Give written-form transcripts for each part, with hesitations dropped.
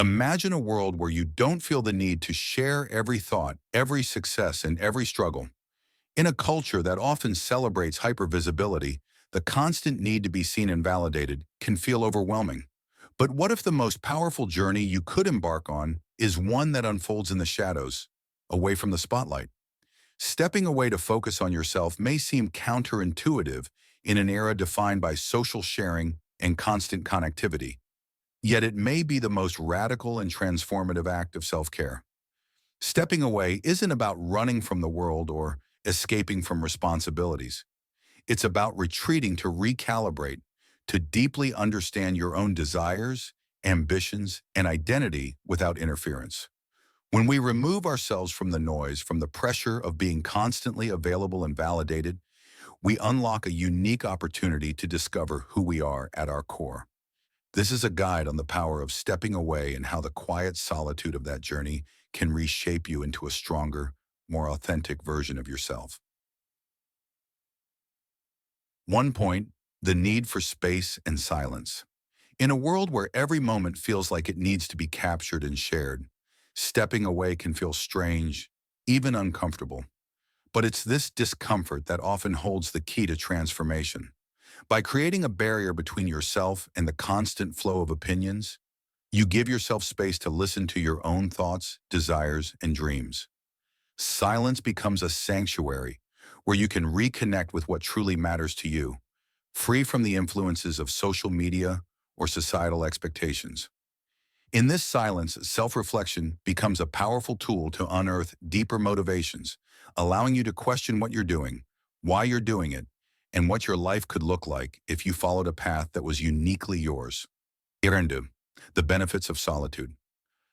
Imagine a world where you don't feel the need to share every thought, every success, and every struggle. In a culture that often celebrates hypervisibility, the constant need to be seen and validated can feel overwhelming. But what if the most powerful journey you could embark on is one that unfolds in the shadows, away from the spotlight? Stepping away to focus on yourself may seem counterintuitive in an era defined by social sharing and constant connectivity. Yet it may be the most radical and transformative act of self-care. Stepping away isn't about running from the world or escaping from responsibilities. It's about retreating to recalibrate, to deeply understand your own desires, ambitions, and identity without interference. When we remove ourselves from the noise, from the pressure of being constantly available and validated, we unlock a unique opportunity to discover who we are at our core. This is a guide on the power of stepping away and how the quiet solitude of that journey can reshape you into a stronger, more authentic version of yourself. 1 point, the need for space and silence. In a world where every moment feels like it needs to be captured and shared, stepping away can feel strange, even uncomfortable. But it's this discomfort that often holds the key to transformation. By creating a barrier between yourself and the constant flow of opinions, you give yourself space to listen to your own thoughts, desires, and dreams. Silence becomes a sanctuary where you can reconnect with what truly matters to you, free from the influences of social media or societal expectations. In this silence, self-reflection becomes a powerful tool to unearth deeper motivations, allowing you to question what you're doing, why you're doing it, and what your life could look like if you followed a path that was uniquely yours. Irendu, the benefits of solitude.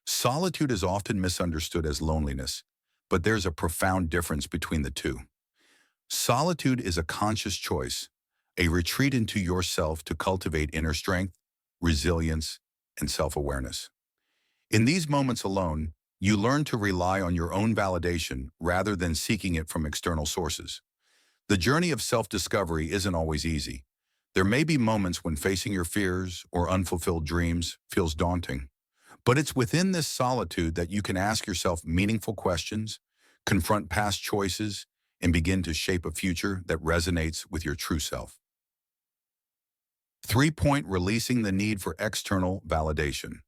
Solitude is often misunderstood as loneliness, but there's a profound difference between the two. Solitude is a conscious choice, a retreat into yourself to cultivate inner strength, resilience, and self-awareness. In these moments alone, you learn to rely on your own validation rather than seeking it from external sources. The journey of self-discovery isn't always easy. There may be moments when facing your fears or unfulfilled dreams feels daunting. But it's within this solitude that you can ask yourself meaningful questions, confront past choices, and begin to shape a future that resonates with your true self. 3 point, releasing the need for external validation.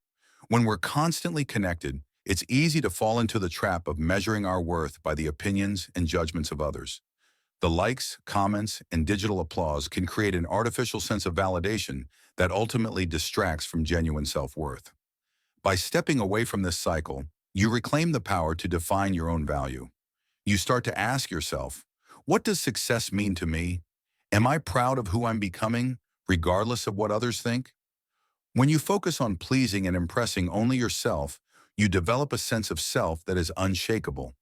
When we're constantly connected, it's easy to fall into the trap of measuring our worth by the opinions and judgments of others. The likes, comments, and digital applause can create an artificial sense of validation that ultimately distracts from genuine self-worth. By stepping away from this cycle, you reclaim the power to define your own value. You start to ask yourself, what does success mean to me? Am I proud of who I'm becoming, regardless of what others think? When you focus on pleasing and impressing only yourself, you develop a sense of self that is unshakable.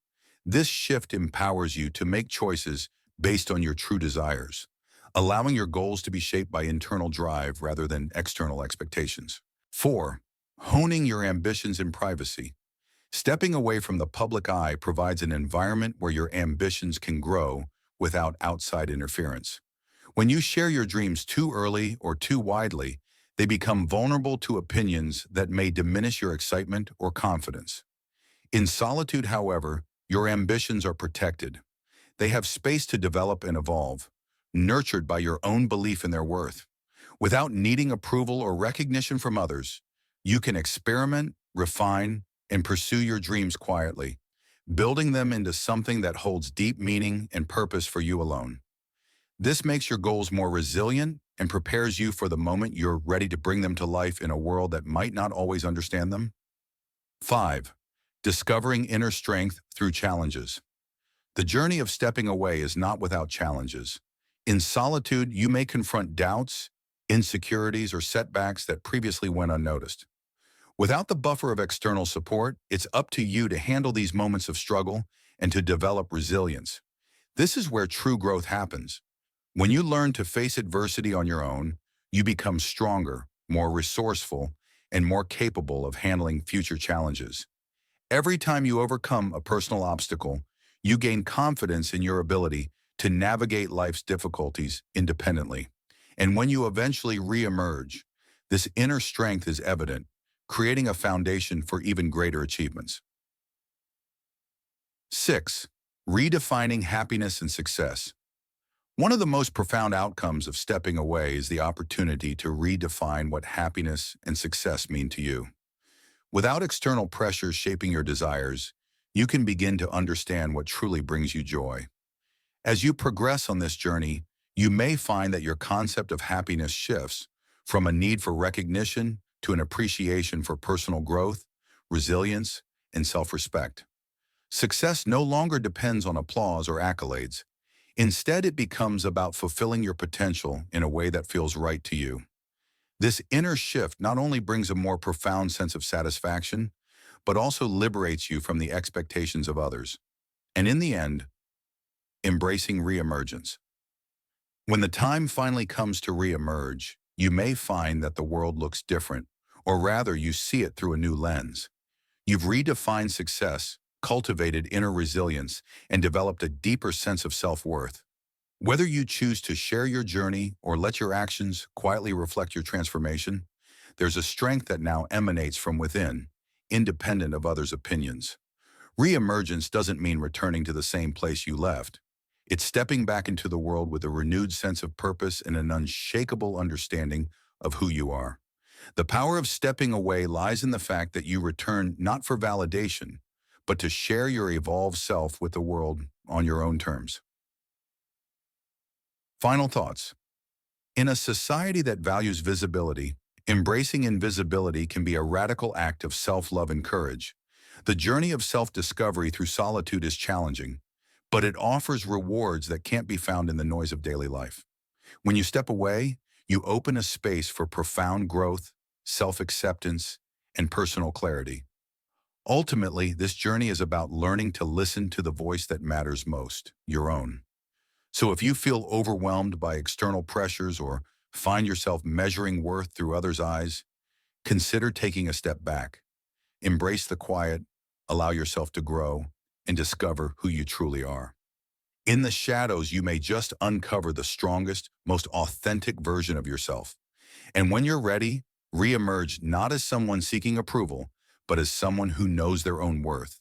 This shift empowers you to make choices based on your true desires, allowing your goals to be shaped by internal drive rather than external expectations. 4. Honing your ambitions in privacy. Stepping away from the public eye provides an environment where your ambitions can grow without outside interference. When you share your dreams too early or too widely, they become vulnerable to opinions that may diminish your excitement or confidence. In solitude, however, your ambitions are protected. They have space to develop and evolve, nurtured by your own belief in their worth. Without needing approval or recognition from others, you can experiment, refine, and pursue your dreams quietly, building them into something that holds deep meaning and purpose for you alone. This makes your goals more resilient and prepares you for the moment you're ready to bring them to life in a world that might not always understand them. 5. Discovering inner strength through challenges. The journey of stepping away is not without challenges. In solitude, you may confront doubts, insecurities, or setbacks that previously went unnoticed. Without the buffer of external support, it's up to you to handle these moments of struggle and to develop resilience. This is where true growth happens. When you learn to face adversity on your own, you become stronger, more resourceful, and more capable of handling future challenges. Every time you overcome a personal obstacle, you gain confidence in your ability to navigate life's difficulties independently. And when you eventually re-emerge, this inner strength is evident, creating a foundation for even greater achievements. 6. Redefining happiness and success. One of the most profound outcomes of stepping away is the opportunity to redefine what happiness and success mean to you. Without external pressures shaping your desires, you can begin to understand what truly brings you joy. As you progress on this journey, you may find that your concept of happiness shifts from a need for recognition to an appreciation for personal growth, resilience, and self-respect. Success no longer depends on applause or accolades. Instead, it becomes about fulfilling your potential in a way that feels right to you. This inner shift not only brings a more profound sense of satisfaction, but also liberates you from the expectations of others. And in the end, embracing reemergence. When the time finally comes to reemerge, you may find that the world looks different, or rather you see it through a new lens. You've redefined success, cultivated inner resilience, and developed a deeper sense of self-worth. Whether you choose to share your journey or let your actions quietly reflect your transformation, there's a strength that now emanates from within, independent of others' opinions. Reemergence doesn't mean returning to the same place you left. It's stepping back into the world with a renewed sense of purpose and an unshakable understanding of who you are. The power of stepping away lies in the fact that you return not for validation, but to share your evolved self with the world on your own terms. Final thoughts. In a society that values visibility, embracing invisibility can be a radical act of self-love and courage. The journey of self-discovery through solitude is challenging, but it offers rewards that can't be found in the noise of daily life. When you step away, you open a space for profound growth, self-acceptance, and personal clarity. Ultimately, this journey is about learning to listen to the voice that matters most, your own. So if you feel overwhelmed by external pressures or find yourself measuring worth through others' eyes, consider taking a step back. Embrace the quiet, allow yourself to grow, and discover who you truly are. In the shadows, you may just uncover the strongest, most authentic version of yourself. And when you're ready, reemerge not as someone seeking approval, but as someone who knows their own worth.